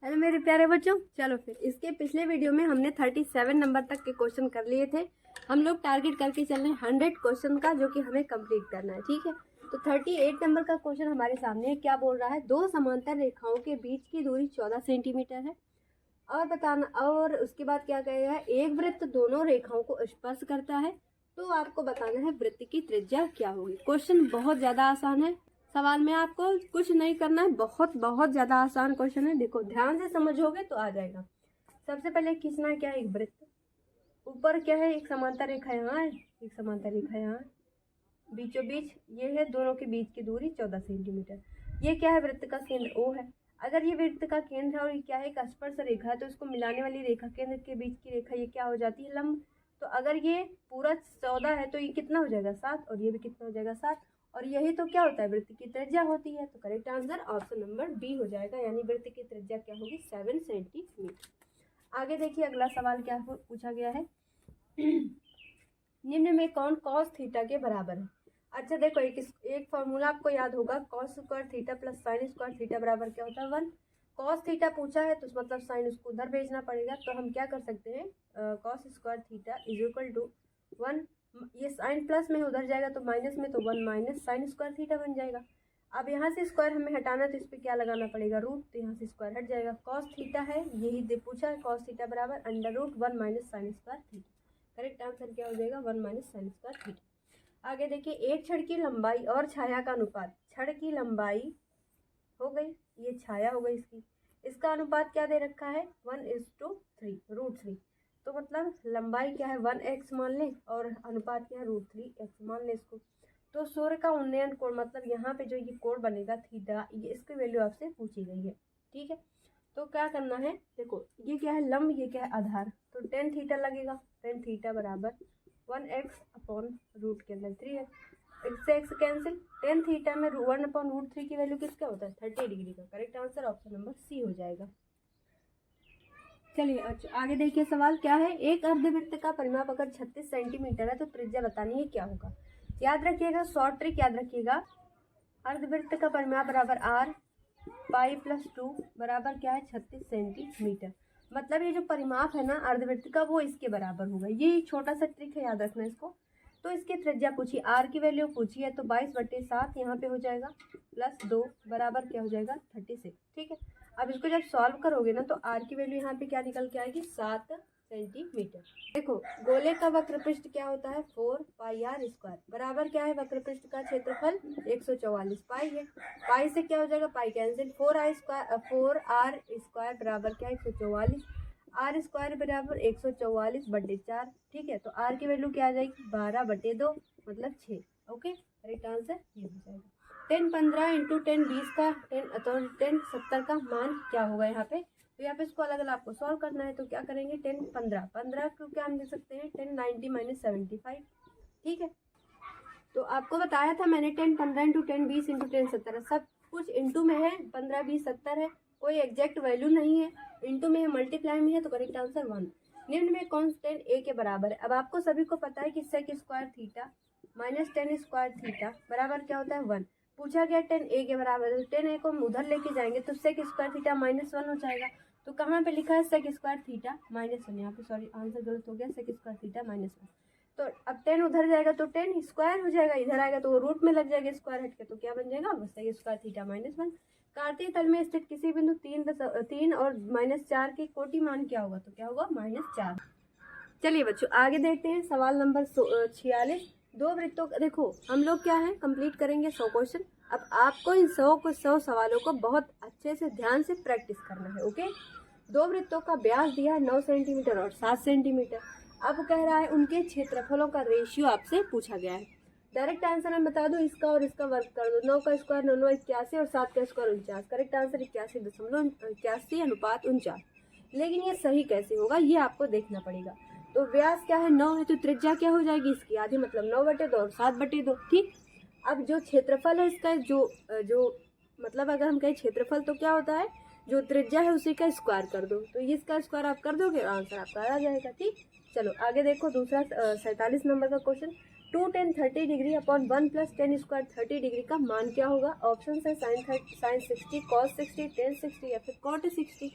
Hello मेरे प्यारे बच्चों, चलो फिर इसके पिछले वीडियो में हमने 37 नंबर तक के क्वेश्चन कर लिए थे। हम लोग टारगेट करके चल रहे हैं 100 क्वेश्चन का, जो कि हमें कंप्लीट करना है। ठीक है, तो 38 नंबर का क्वेश्चन हमारे सामने है। क्या बोल रहा है? दो समांतर रेखाओं के बीच की दूरी 14 सेंटीमीटर है और बताना, और उसके बाद क्या कहेगा, एक वृत्त दोनों रेखाओं को स्पर्श करता है, तो आपको बताना है वृत्त की त्रिज्या क्या होगी। क्वेश्चन बहुत ज़्यादा आसान है। सवाल में आपको कुछ नहीं करना है, बहुत बहुत ज़्यादा आसान क्वेश्चन है। देखो ध्यान से समझोगे तो आ जाएगा। सबसे पहले खींचना है क्या है, एक वृत्त। ऊपर क्या है, एक समांतर रेखा यहाँ है, एक समांतर रेखा यहाँ, बीचों बीच ये है, दोनों के बीच की दूरी 14 सेंटीमीटर। ये क्या है, वृत्त का केंद्र O है। अगर ये वृत्त का केंद्र है और ये क्या है, एक स्पर्श रेखा है, तो इसको मिलाने वाली रेखा, केंद्र के बीच की रेखा, ये क्या हो जाती है, लंब। तो अगर ये पूरा 14 है तो ये कितना हो जाएगा, 7, और ये भी कितना हो जाएगा, 7। और यही तो क्या होता है, वृत्त की त्रिज्या होती है। तो correct answer option number B हो जाएगा, यानी वृत्त की त्रिज्या क्या होगी, 7 सेंटीमीटर। आगे देखिए अगला सवाल क्या पूछा गया है। निम्न में कौन कॉस थीटा के बराबर है? अच्छा देखो, एक फॉर्मूला आपको याद होगा, cos square theta plus sign square theta बराबर क्या होता है, 1। कॉस थीटा पूछा है तो मतलब साइन उसको उधर भेजना पड़ेगा। तो हम क्या कर सकते हैं, cos square theta is equal to 1। ये साइन प्लस में उधर जाएगा तो माइनस में, तो 1 माइनस साइन स्क्वायर थीटा बन जाएगा। अब यहाँ से स्क्वायर हमें हटाना, तो इस पर क्या लगाना पड़ेगा, रूट। तो यहाँ से स्क्वायर हट जाएगा। कॉस थीटा है, यही पूछा है, कॉस थीटा बराबर under root 1 minus sine square theta. Correct answer क्या हो जाएगा, 1 माइनस साइन स्क्वायर थीटा। आगे देखिए, एक छड़ की लंबाई और छाया का अनुपात। छड़ की लंबाई हो गई, ये छाया हो गई इसकी, इसका अनुपात क्या दे रखा है, 1:3 √3। तो मतलब लंबाई क्या है 1x मान लें और अनुपात क्या है √3x मान लें इसको। तो सूर्य का उन्नयन कोण, मतलब यहाँ पे जो ये कोण बनेगा थीटा, ये इसकी वैल्यू आपसे पूछी गई है। ठीक है, तो क्या करना है, देखो ये क्या है लंब, ये क्या है आधार, तो tan थीटा लगेगा। tan थीटा बराबर 1x अपॉन रूट के अंदर 3 है, इससे x कैंसिल। tan थीटा में 1 अपॉन √3 की वैल्यू किसका होता है, 30 डिग्री का। Correct answer option number C हो जाएगा। चलिए अच्छा आगे देखिए सवाल क्या है। एक अर्धवृत्त का परिमाप अगर 36 सेंटीमीटर है तो त्रिज्या बतानी है क्या होगा। याद रखिएगा, शॉर्ट ट्रिक याद रखिएगा, अर्धवृत्त का परिमाप बराबर r पाई प्लस 2 बराबर क्या है 36 सेंटीमीटर। मतलब ये जो परिमाप है ना अर्धवृत्त का, वो इसके बराबर होगा। ये छोटा सा ट्रिक है, याद रखना इसको। तो इसकी त्रिज्या पूछी, r की वैल्यू पूछी है, तो 22/7 यहाँ पे हो जाएगा, प्लस 2 बराबर क्या हो जाएगा 36। ठीक है, अब इसको जब सॉल्व करोगे ना तो r की वैल्यू यहाँ पे क्या निकल के आएगी, 7 सेंटीमीटर। देखो गोले का वक्र पृष्ठ क्या होता है, 4πr² बराबर क्या है, वक्र पृष्ठ का क्षेत्रफल 144 पाई है। पाई से क्या हो जाएगा, पाई कैंसिल, 4r² बराबर क्या है 144, r² बराबर 144/4। ठीक है, तो r की वैल्यू क्या आ जाएगी, 12/2 मतलब 6। ओके, करेक्ट आंसर ये हो जाएगा। 10-15 इंटू 10-20 का 10-70 का मान क्या होगा यहाँ पे। तो यहाँ पे इसको अलग अलग आपको सॉल्व करना है। तो क्या करेंगे, 10-15 को क्या हम देख सकते हैं, 1090 - 75। ठीक है, तो आपको बताया था मैंने 10-15 इंटू 10-20 इंटू 10-70 सब कुछ इंटू में है, 15-20-70 है, कोई एग्जैक्ट वैल्यू नहीं है, इंटू में है, मल्टीप्लाई में है, तो करेक्ट आंसर 1। निम्न में कॉन्स्टेंट ए के बराबर है। अब आपको सभी को पता है कि sec square theta minus tan square theta बराबर क्या होता है 1। पूछा गया tan ए के बराबर है, तो tan ए को हम उधर लेके जाएंगे तो सेक स्क्वायर थीटा -1 हो जाएगा। तो कहाँ पे लिखा है सेक स्क्वायर थीटा -1, यहाँ पे सॉरी आंसर गलत हो गया, सेक स्क्वायर थीटा -1। तो अब 10 उधर जाएगा तो 10 स्क्वायर हो जाएगा, इधर आएगा तो वो रूट में लग जाएगा स्क्वायर हट के, तो क्या बन जाएगा, सेक स्क्वायर थीटा -1। कार्तीय तल में स्थित किसी बिंदु 3 और -4 के कोटि मान क्या होगा, तो क्या होगा -4। चलिए बच्चों आगे देखते हैं सवाल नंबर 46। दो वृत्तों का, देखो हम लोग क्या है कंप्लीट करेंगे 100 क्वेश्चन। अब आपको इन 100 सवालों को बहुत अच्छे से ध्यान से प्रैक्टिस करना है। ओके, दो वृत्तों का व्यास दिया है 9 सेंटीमीटर और 7 सेंटीमीटर। अब कह रहा है उनके क्षेत्रफलों का रेशियो आपसे पूछा गया है। डायरेक्ट आंसर मैं बता दूं, इसका और इसका वर्क कर दो, 9 का स्क्वायर 9 81 और 7 का स्क्वायर 49। करेक्ट आंसर 81.81 लेकिन ये सही कैसे होगा, ये आपको देखना पड़ेगा। तो व्यास क्या है 9 है, तो त्रिज्या क्या हो जाएगी इसकी आधी, मतलब 9/2 और 7/2। ठीक, अब जो क्षेत्रफल है इसका जो मतलब अगर हम कहें क्षेत्रफल तो क्या होता है, जो त्रिज्या है उसी का स्क्वायर कर दो, तो इसका स्क्वायर आप कर दोगे आंसर आपका आ जाएगा। ठीक, चलो आगे देखो दूसरा 47 नंबर का question. 2 tan 30 degree upon 1 plus ten square 30 degree का मान क्या होगा? ऑप्शन है साइन 60, कॉस 60, टेन 60 या फिर कॉट 60।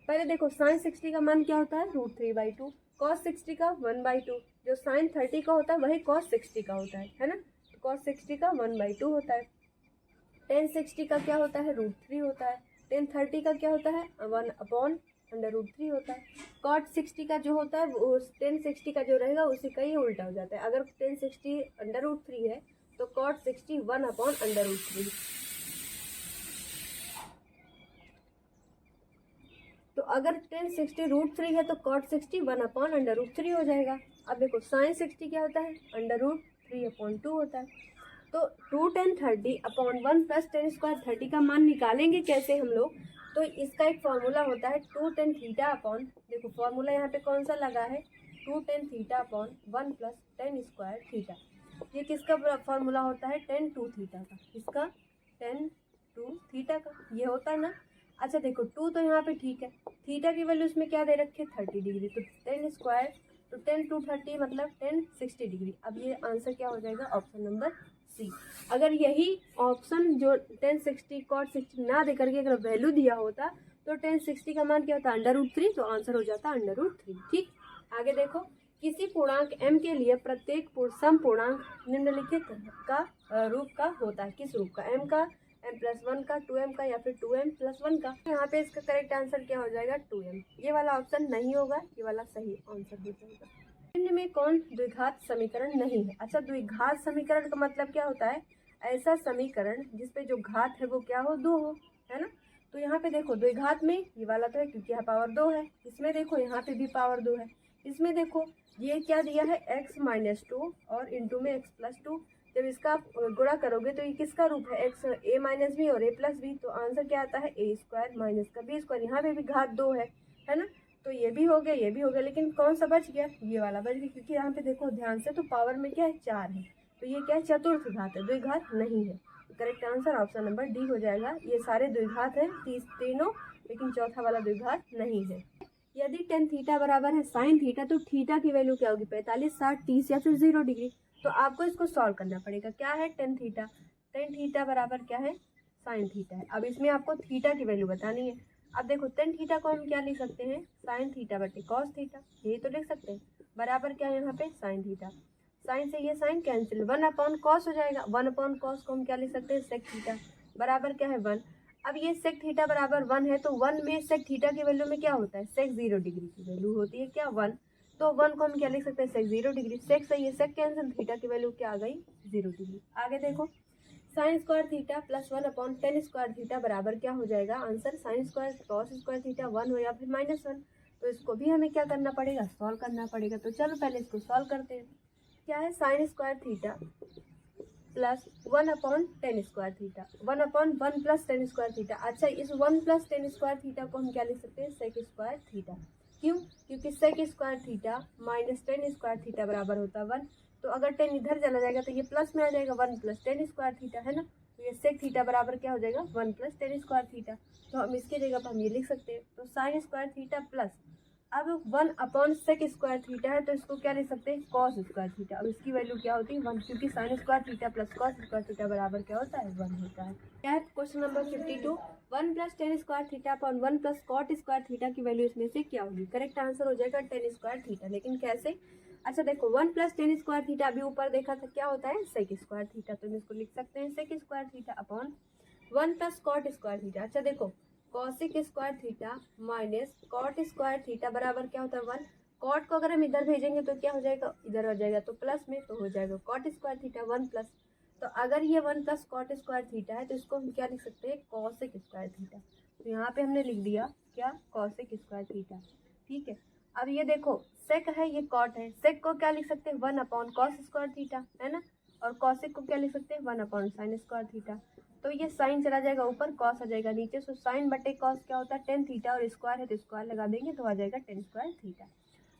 पहले देखो साइन 60 का मान क्या होता है? √3/2। कॉस 60 का 1/2। जो साइन 30 का होता है वही कॉस 60 का होता है ना? तो कॉस 60 का 1/2 होता है। टेन 60 का क्या होता है? √3 होता है। टेन 30 का क्या होता है? 1/√3 होता है। कॉट 60 का जो होता है वो टेन 60 का जो रहेगा उसी का ही उल्टा हो जाता है। अगर टेन 60 √3 है तो कॉट 60 1/√3। तो अगर टेन 60 √3 है तो कॉट 60 1/√3 हो जाएगा। अब देखो साइन 60 क्या होता है? √3/2 होता है। तो 2 tan 30 upon 1 plus ten square 30 का मान निकालेंगे कैसे हम लोग? तो इसका एक फॉर्मूला होता है 2 tan थीटा अपॉन, देखो फॉर्मूला यहाँ पे कौन सा लगा है? 2 tan theta upon 1 plus ten square theta. ये किसका फॉर्मूला होता है? tan 2 थीटा का। किसका? tan 2 थीटा का। ये होता है ना। अच्छा देखो 2 तो यहाँ पे ठीक है, थीटा की वैल्यू इसमें क्या दे रखी है? 30 डिग्री। तो टेन स्क्वायर तो 10 2 30 मतलब 10 60 डिग्री। अब ये आंसर क्या हो जाएगा? Option number C. अगर यही ऑप्शन जो 10 60 कॉट 60 ना दे करके अगर वैल्यू दिया होता तो 10 60 का मान क्या होता? √3। तो आंसर हो जाता √3। ठीक, आगे देखो, किसी पूर्णांक m के लिए प्रत्येक सम पूर्णांक निम्नलिखित का रूप का होता है। किस रूप का? m का, m+1 का, 2m का या फिर 2m+1 का। यहाँ पे इसका करेक्ट आंसर क्या हो जाएगा? 2m। ये वाला ऑप्शन नहीं होगा, ये वाला सही आंसर हो जाएगा। निम्न में कौन द्विघात समीकरण नहीं है? अच्छा, द्विघात समीकरण का मतलब क्या होता है? ऐसा समीकरण जिसपे जो घात है वो क्या हो? 2 हो, है ना? तो यहाँ पे देखो द्विघात में ये वाला तो है क्योंकि यहाँ पावर 2 है। इसमें देखो यहाँ पे भी पावर 2 है। इसमें देखो ये क्या दिया है? x-2 और इंटू में x+2। जब इसका आप गुणा करोगे तो ये किसका रूप है? x a-b और a+b। तो आंसर क्या आता है? a² माइनस का b²। यहाँ पे भी घात 2 है ना? तो ये भी हो गया, ये भी हो गया, लेकिन कौन सा बच गया? ये वाला बच गया, क्योंकि यहाँ पे देखो ध्यान से तो पावर में क्या है? 4 है। तो ये क्या है? चतुर्थ घात है, द्विघात नहीं है। तो correct answer option number D हो जाएगा। ये सारे द्विघात है तीनों, लेकिन चौथा वाला द्विघात नहीं है। यदि टेन थीटा बराबर है साइन थीटा तो थीटा की वैल्यू क्या होगी? 45, 60, 30 या फिर 0 डिग्री। तो आपको इसको सॉल्व करना पड़ेगा। क्या है? टेन थीटा बराबर क्या है? साइन थीटा है। अब इसमें आपको थीटा की वैल्यू बतानी है। अब देखो टेन थीटा को हम क्या लिख सकते हैं? साइन थीटा बटे कॉस थीटा, यही तो लिख सकते हैं। बराबर क्या है यहाँ पे? Sine theta. साइन से ये साइन कैंसिल, 1/cos हो जाएगा। 1/cos को हम क्या लिख सकते हैं? Sec theta. बराबर क्या है? 1। अब ये सेक थीटा बराबर 1 है तो 1 में सेक थीटा की वैल्यू में क्या होता है? सेक 0 डिग्री की वैल्यू होती है क्या? 1। तो 1 को हम क्या लिख सकते हैं? सेक 0 डिग्री। सेक से ये सेक कैंसिल, थीटा की वैल्यू क्या आ गई? 0 डिग्री। आगे देखो, sign square theta plus 1/10 square theta बराबर क्या हो जाएगा? Answer sine square cos square theta 1 हो या फिर -1। तो इसको भी हमें क्या करना पड़ेगा? सॉल्व करना पड़ेगा। तो चलो पहले इसको सॉल्व करते हैं। क्या है? Sign square theta plus 1/10 square theta, 1/1 plus 10 square theta. अच्छा, इस 1 + 10 स्क्वायर थीटा को हम क्या लिख सकते हैं? Sec square theta. क्यों? क्योंकि sec square theta minus 10 square theta बराबर होता है 1। तो अगर 10 इधर चला जाएगा तो ये प्लस में आ जाएगा, 1 + 10 स्क्वायर थीटा, है ना? तो ये सेक थीटा बराबर क्या हो जाएगा? 1 + 10 स्क्वायर थीटा। तो हम इसकी जगह पर हम ये लिख सकते हैं। तो साइन स्क्वायर थीटा प्लस, अब 1/सेक स्क्वायर थीटा है तो इसको क्या लिख सकते हैं? Cos square theta. अब इसकी वैल्यू क्या होती है? 1, क्योंकि sine square theta plus cos square theta बराबर क्या होता है? 1 होता है। क्या है? Question number 52, 1 + 10 square theta upon 1 + cot square theta की वैल्यू इसमें से क्या होगी? करेक्ट आंसर हो जाएगा 10 स्क्वायर थीटा। लेकिन कैसे? अच्छा देखो 1 + 10 स्क्वायर थीटा अभी ऊपर देखा था क्या होता है? Sec square theta. तो हम इसको लिख सकते हैं sec square theta upon 1 + cot square theta. अच्छा देखो, cosec square theta minus cot square theta बराबर क्या होता है? 1। कॉट को अगर हम इधर भेजेंगे तो क्या हो जाएगा? इधर हो जाएगा, तो प्लस में तो हो जाएगा कॉट स्क्वायर थीटा 1 प्लस। तो अगर ये 1 + कॉट स्क्वायर थीटा है तो इसको हम क्या लिख सकते हैं? Cosec square theta. तो यहाँ पे हमने लिख दिया क्या? Cosec square theta. ठीक है। अब ये देखो सेक है, ये कॉट है। सेक को क्या लिख सकते हैं? 1/cos स्क्वायर थीटा, है ना? और कॉसिक को क्या लिख सकते हैं? 1/sin square theta. तो ये साइन चला जाएगा ऊपर, कॉस आ जाएगा नीचे। सो साइन बटे कॉस क्या होता है? टेन थीटा, और स्क्वायर है तो स्क्वायर लगा देंगे तो आ जाएगा 10 स्क्वायर थीटा।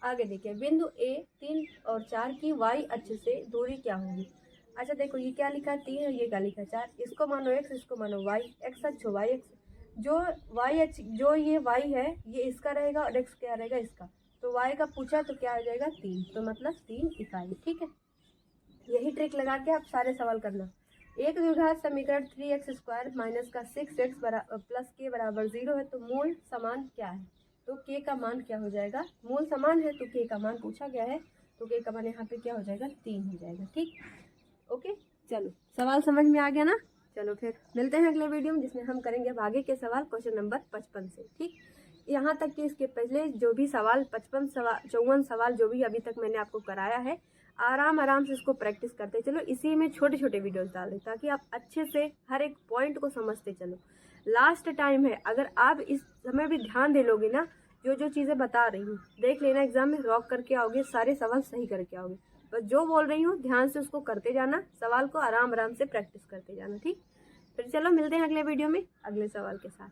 आगे देखिए, बिंदु ए 3 और 4 की वाई अक्ष से दूरी क्या होगी? अच्छा देखो, ये क्या लिखा है? 3 और ये क्या लिखा है? 4। इसको मानो x, इसको मानो y। एक्स अक्ष वाई अक्ष, जो वाई अक्ष, जो ये y है ये इसका रहेगा और x क्या रहेगा? इसका। तो y का पूछा तो क्या आ जाएगा? 3। तो मतलब 3 इकाई। ठीक है। यही ट्रिक लगा के आप सारे सवाल करना। एक द्विघात समीकरण 3x² माइनस का 6x प्लस के बराबर 0 है तो मूल समान क्या है? तो के का मान क्या हो जाएगा? मूल समान है तो के का मान पूछा गया है तो के का मान यहाँ पे क्या हो जाएगा? 3 हो जाएगा। ठीक, ओके, चलो सवाल समझ में आ गया ना। चलो फिर मिलते हैं अगले वीडियो में जिसमें हम करेंगे अब आगे के सवाल क्वेश्चन नंबर 55 से। ठीक, यहाँ तक कि इसके पहले जो भी सवाल 54 सवाल जो भी अभी तक मैंने आपको कराया है, आराम से इसको प्रैक्टिस करते चलो। इसी में छोटे छोटे वीडियोस डाल दें ताकि आप अच्छे से हर एक पॉइंट को समझते चलो। लास्ट टाइम है, अगर आप इस समय भी ध्यान दे लोगे ना, जो जो चीज़ें बता रही हूँ देख लेना, एग्जाम में रॉक करके आओगे, सारे सवाल सही करके आओगे। बस जो बोल रही हूँ ध्यान से उसको करते जाना, सवाल को आराम से प्रैक्टिस करते जाना। ठीक, फिर चलो मिलते हैं अगले वीडियो में अगले सवाल के साथ।